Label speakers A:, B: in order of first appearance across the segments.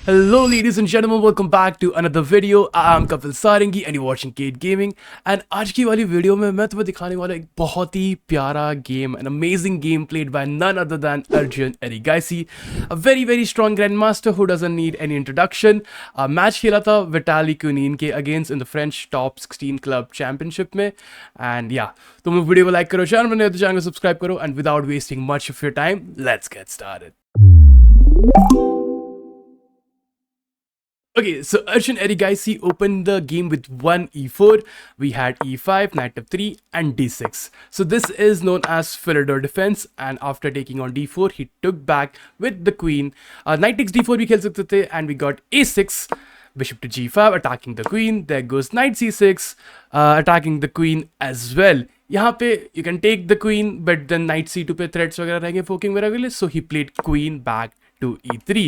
A: Hello ladies and gentlemen, welcome back to another video. I'm Kapil Sarangi and you're watching Kate Gaming. And आज की वाली video में मैं तुम्हें दिखाने वाला एक बहुत ही प्यारा game, an amazing game played by none other than Arjun Erigaisi, a very strong grandmaster who doesn't need any introduction. Match खेला था विटाली कुनीन के against in the French top 16 club championship में. एंड या तुम वीडियो को like करो, channel बने तो चैनल को सब्सक्राइब करो. And without wasting much of your time, let's get started. Okay, so Arjun Erigaisi opened the game with one e4. We had e5, knight f3 and d6. So this is known as Philidor defense, and after taking on d4, he took back with the queen. Knight takes d4 भी खेल सकते थे, and we got a6, bishop to g5, attacking the queen. There goes knight c6, attacking the queen as well. यहाँ पे you can take the queen, but then knight c2 पे threats वगैरह रहेंगे, forking वगैरह के लिए. So he played queen back to e3.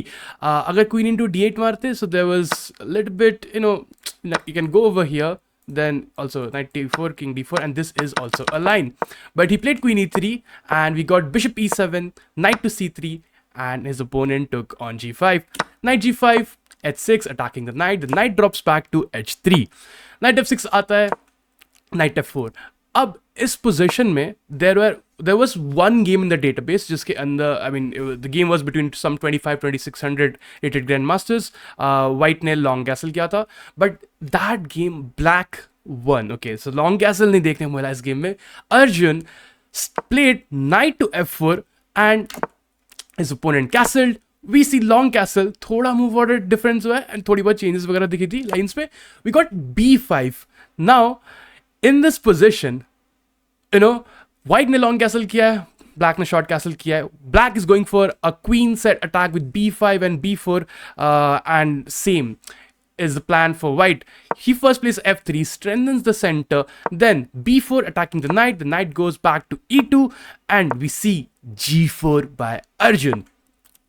A: अगर queen into d8 मारते, so there was a little bit, you can go over here, then also knight d4, king d4, and this is also a line. But he played queen e3, and we got bishop e7, knight to c3, and his opponent took on g5. Knight g5, h6, attacking the knight. The knight drops back to h3. Knight f6 आता है, knight f4. अब इस position में there was one game in the database जिसके अंदर the game was between some 25-2600 rated grandmasters. White ने long castle किया था, but that game black won. Okay, so long castle नहीं देखने को मिला इस गेम में. Arjun played knight to f4 and his opponent castled. We see long castle, थोड़ा move order difference हुआ है and थोड़ी बहुत changes वगैरह दिखी थी lines पे. We got b5. Now in this position, white ने long castle किया है, black ने short castle किया है. Black is going for a queen set attack with b5 and b4, and same is the plan for white. He first plays f3, strengthens the center, then b4 attacking the knight. The knight goes back to e2, and we see g4 by Arjun.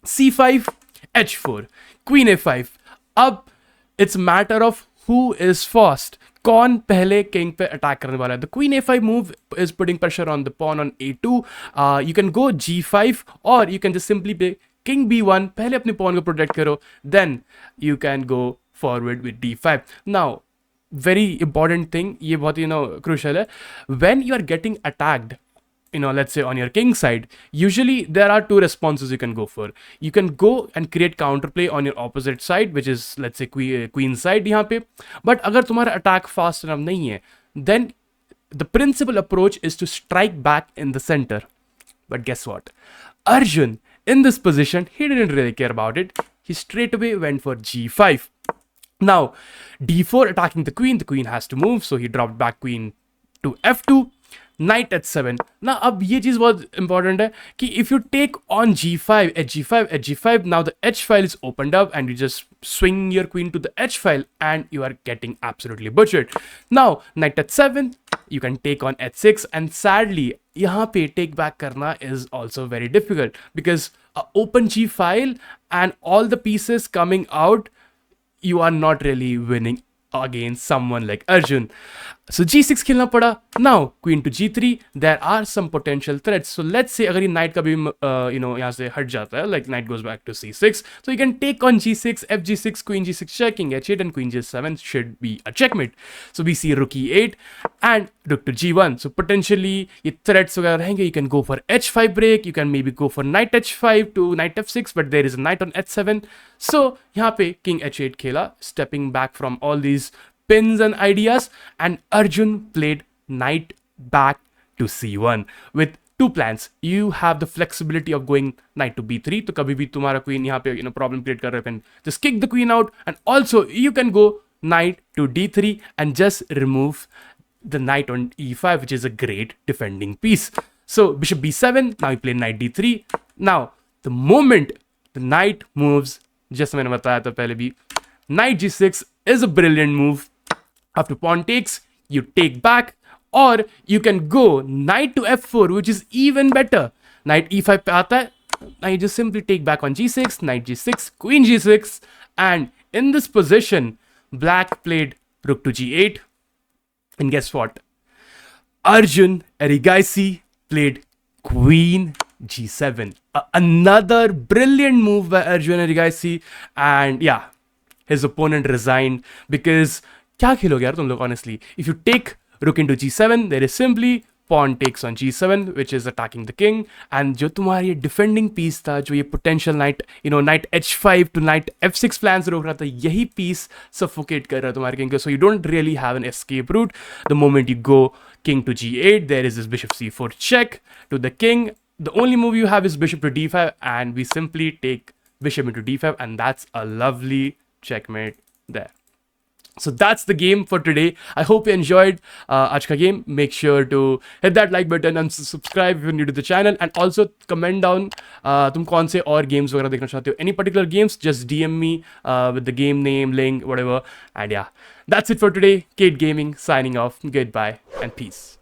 A: c5, h4, queen a5. अब it's a matter of who is fast. कौन पहले king पे attack करने वाला है. The queen a5 move is putting pressure on the pawn on a2. You can go g5 और you can just simply play king b1. पहले अपने pawn को प्रोटेक्ट करो, then you can go forward with d5. Now very important thing, ये बहुत ही crucial है. When you are getting attacked, let's say on your king side, usually there are two responses you can go for. You can go and create counterplay on your opposite side, which is let's say queen side यहाँ पे. But अगर तुम्हारा attack fast enough नहीं है, then the principal approach is to strike back in the center. But guess what? Arjun in this position, he didn't really care about it. He straight away went for g5. Now d4 attacking the queen. The queen has to move, so he dropped back queen to f2. Knight h7. Now अब ये चीज़ बहुत important है कि if you take on g5, h5, now the h file is opened up and you just swing your queen to the h file and you are getting absolutely butchered. Now knight h7, you can take on h6, and sadly यहाँ पे take back करना is also very difficult because open g file and all the pieces coming out, you are not really winning against someone like Arjun. So g6 खेलना पड़ा. Now queen to g3, there are some potential threats. So let's say अगर ये knight का भी यहाँ से हट जाता है, like knight goes back to c6, so you can take on g6, fg6, queen g6 checking h8, and queen g7 should be a checkmate. So we see rook e8 and rook to g1. So potentially ये threats वगैरह रहेंगे. You can go for h5 break, you can maybe go for knight h5 to knight f6, but there is a knight on h7. So यहाँ पे king h8 खेला, stepping back from all these pins and ideas, and Arjun played knight back to c1 with two plans. You have the flexibility of going knight to b3, तो कभी भी तुम्हारा queen यहाँ पे problem create कर रहा है, just kick the queen out, and also you can go knight to d3 and just remove the knight on e5, which is a great defending piece. So bishop b7, now you play knight d3. Now the moment the knight moves, जैसे मैंने बताया था पहले भी, knight g6 is a brilliant move. After pawn takes, you take back, or you can go knight to f4, which is even better. Knight e5 पे आता है, now you just simply take back on g6, knight g6, queen g6, and in this position, black played rook to g8, and guess what? Arjun Erigaisi played queen g7. Another brilliant move by Arjun, you guys see. And yeah, his opponent resigned because क्या खेलोगे यार तुम लोग honestly? If you take rook into g7, there is simply pawn takes on g7, which is attacking the king. And जो तुम्हारा ये defending piece था, जो ये potential knight, knight h5 to knight f6 plans रोक रहा था, यही piece suffocate कर रहा है तुम्हारे king को. So you don't really have an escape route. The moment you go king to g8, there is this bishop c4 check to the king. The only move you have is bishop to d5, and we simply take bishop into d5, and that's a lovely checkmate there. So that's the game for today. I hope you enjoyed aaj ka game. Make sure to hit that like button and subscribe if you're new to the channel. And also comment down tum kaun se aur games वगैरह देखना चाहते हो. Any particular games, just DM me with the game name, link, whatever. And yeah, that's it for today. Kate Gaming signing off. Goodbye and peace.